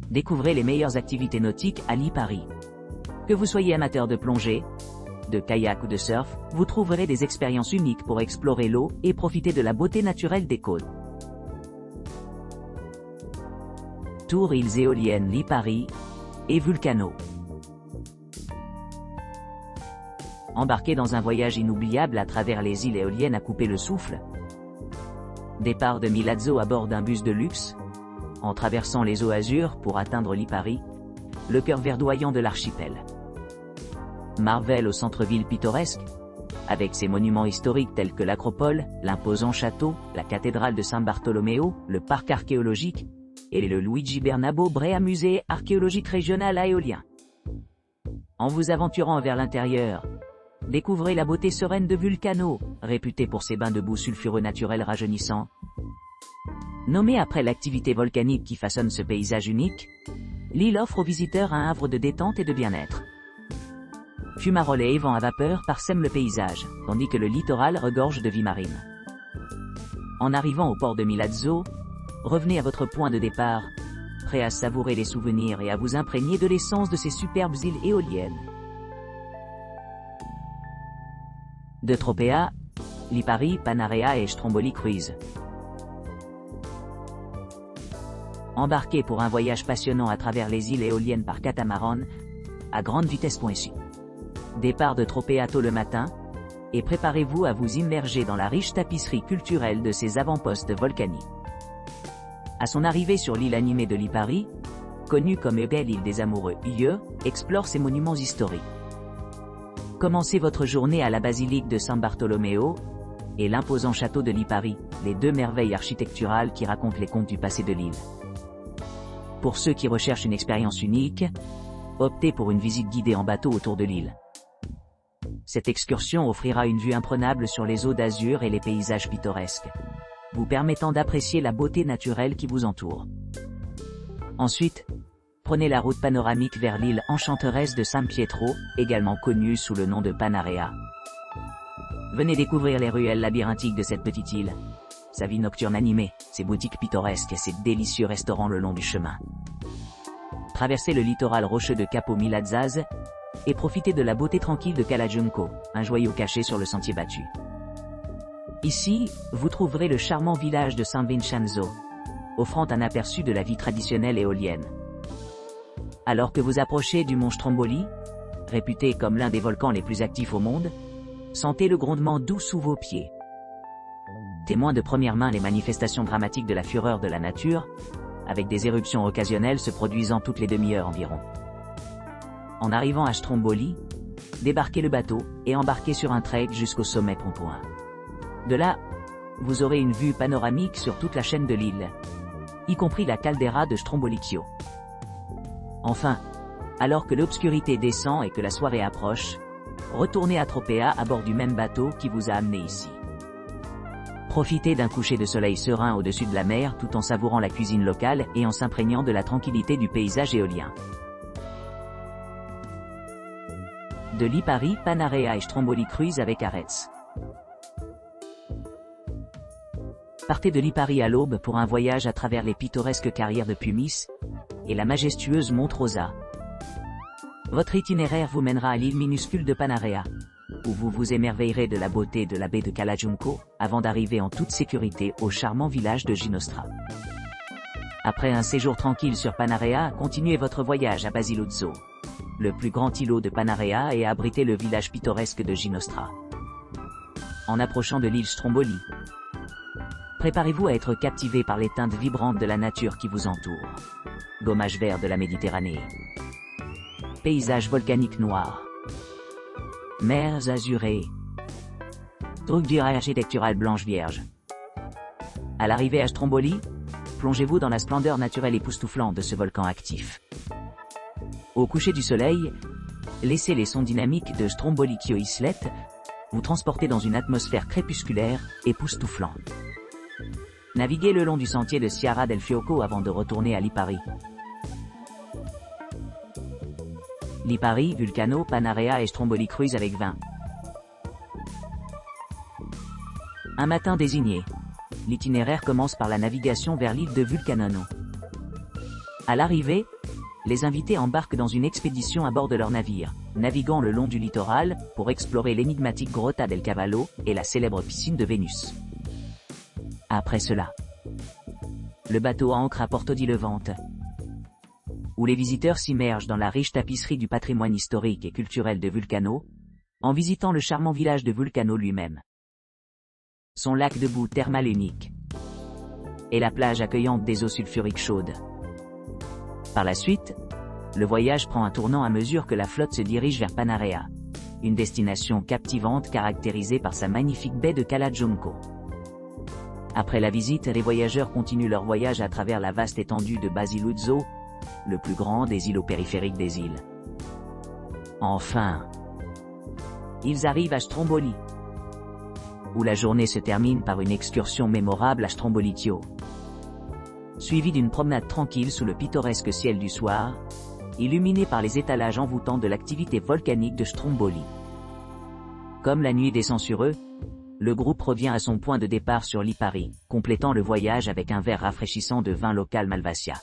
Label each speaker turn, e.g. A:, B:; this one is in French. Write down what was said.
A: Découvrez les meilleures activités nautiques à Lipari. Que vous soyez amateur de plongée, de kayak ou de surf, vous trouverez des expériences uniques pour explorer l'eau et profiter de la beauté naturelle des côtes. Tour îles éoliennes Lipari et Vulcano. Embarquez dans un voyage inoubliable à travers les îles éoliennes à couper le souffle. Départ de Milazzo à bord d'un bus de luxe, en traversant les eaux azur pour atteindre Lipari, le cœur verdoyant de l'archipel. Marvel au centre-ville pittoresque, avec ses monuments historiques tels que l'Acropole, l'imposant château, la cathédrale de San Bartolomeo, le parc archéologique, et le Luigi Bernabo Brea musée archéologique régional à éolien. En vous aventurant vers l'intérieur, découvrez la beauté sereine de Vulcano, réputé pour ses bains de boue sulfureux naturels rajeunissants. Nommée après l'activité volcanique qui façonne ce paysage unique, l'île offre aux visiteurs un havre de détente et de bien-être. Fumaroles et vents à vapeur parsèment le paysage, tandis que le littoral regorge de vie marine. En arrivant au port de Milazzo, revenez à votre point de départ, prêt à savourer les souvenirs et à vous imprégner de l'essence de ces superbes îles éoliennes. De Tropea, Lipari, Panarea et Stromboli Cruise. Embarquez pour un voyage passionnant à travers les îles éoliennes par catamaran, à grande vitesse.su. Départ de Tropea tôt le matin, et préparez-vous à vous immerger dans la riche tapisserie culturelle de ces avant-postes volcaniques. À son arrivée sur l'île animée de Lipari, connue comme Belle Île des Amoureux, IE, explore ses monuments historiques. Commencez votre journée à la basilique de San Bartolomeo et l'imposant château de Lipari, les deux merveilles architecturales qui racontent les contes du passé de l'île. Pour ceux qui recherchent une expérience unique, optez pour une visite guidée en bateau autour de l'île. Cette excursion offrira une vue imprenable sur les eaux d'azur et les paysages pittoresques, vous permettant d'apprécier la beauté naturelle qui vous entoure. Ensuite, prenez la route panoramique vers l'île enchanteresse de San Pietro, également connue sous le nom de Panarea. Venez découvrir les ruelles labyrinthiques de cette petite île, sa vie nocturne animée, ses boutiques pittoresques et ses délicieux restaurants le long du chemin. Traversez le littoral rocheux de Capo Milazzaz et profitez de la beauté tranquille de Cala Giunco, un joyau caché sur le sentier battu. Ici, vous trouverez le charmant village de San Vincenzo, offrant un aperçu de la vie traditionnelle éolienne. Alors que vous approchez du mont Stromboli, réputé comme l'un des volcans les plus actifs au monde, sentez le grondement doux sous vos pieds. Témoin de première main les manifestations dramatiques de la fureur de la nature, avec des éruptions occasionnelles se produisant toutes les demi-heures environ. En arrivant à Stromboli, débarquez le bateau et embarquez sur un trek jusqu'au sommet Pompoin. De là, vous aurez une vue panoramique sur toute la chaîne de l'île, y compris la caldeira de Strombolicchio. Enfin, alors que l'obscurité descend et que la soirée approche, retournez à Tropea à bord du même bateau qui vous a amené ici. Profitez d'un coucher de soleil serein au-dessus de la mer tout en savourant la cuisine locale et en s'imprégnant de la tranquillité du paysage éolien. De Lipari, Panarea et Stromboli Cruise avec Aretz. Partez de Lipari à l'aube pour un voyage à travers les pittoresques carrières de Pumis et la majestueuse Monte Rosa. Votre itinéraire vous mènera à l'île minuscule de Panarea, où vous vous émerveillerez de la beauté de la baie de Cala Giunco, avant d'arriver en toute sécurité au charmant village de Ginostra. Après un séjour tranquille sur Panarea, continuez votre voyage à Basiluzzo, le plus grand îlot de Panarea et abriter le village pittoresque de Ginostra. En approchant de l'île Stromboli, préparez-vous à être captivé par les teintes vibrantes de la nature qui vous entoure. Gommage vert de la Méditerranée. Paysage volcanique noir. Mers azurées. Structure architecturale blanche vierge. À l'arrivée à Stromboli, plongez-vous dans la splendeur naturelle époustouflante de ce volcan actif. Au coucher du soleil, laissez les sons dynamiques de Strombolicchio Islet vous transporter dans une atmosphère crépusculaire, époustouflante. Naviguez le long du sentier de Sciara del Fioco avant de retourner à Lipari. Lipari, Vulcano, Panarea et Stromboli Cruise avec 20. Un matin désigné, l'itinéraire commence par la navigation vers l'île de Vulcanono. À l'arrivée, les invités embarquent dans une expédition à bord de leur navire, naviguant le long du littoral pour explorer l'énigmatique Grotta del Cavallo et la célèbre piscine de Vénus. Après cela, le bateau ancre à Porto di Levante, où les visiteurs s'immergent dans la riche tapisserie du patrimoine historique et culturel de Vulcano, en visitant le charmant village de Vulcano lui-même, son lac de boue thermale unique, et la plage accueillante des eaux sulfuriques chaudes. Par la suite, le voyage prend un tournant à mesure que la flotte se dirige vers Panarea, une destination captivante caractérisée par sa magnifique baie de Cala Jonco. Après la visite, les voyageurs continuent leur voyage à travers la vaste étendue de Basiluzzo, le plus grand des îlots périphériques des îles. Enfin, ils arrivent à Stromboli, où la journée se termine par une excursion mémorable à Strombolitio, suivie d'une promenade tranquille sous le pittoresque ciel du soir, illuminé par les étalages envoûtants de l'activité volcanique de Stromboli. Comme la nuit descend sur eux, le groupe revient à son point de départ sur Lipari, complétant le voyage avec un verre rafraîchissant de vin local Malvasia.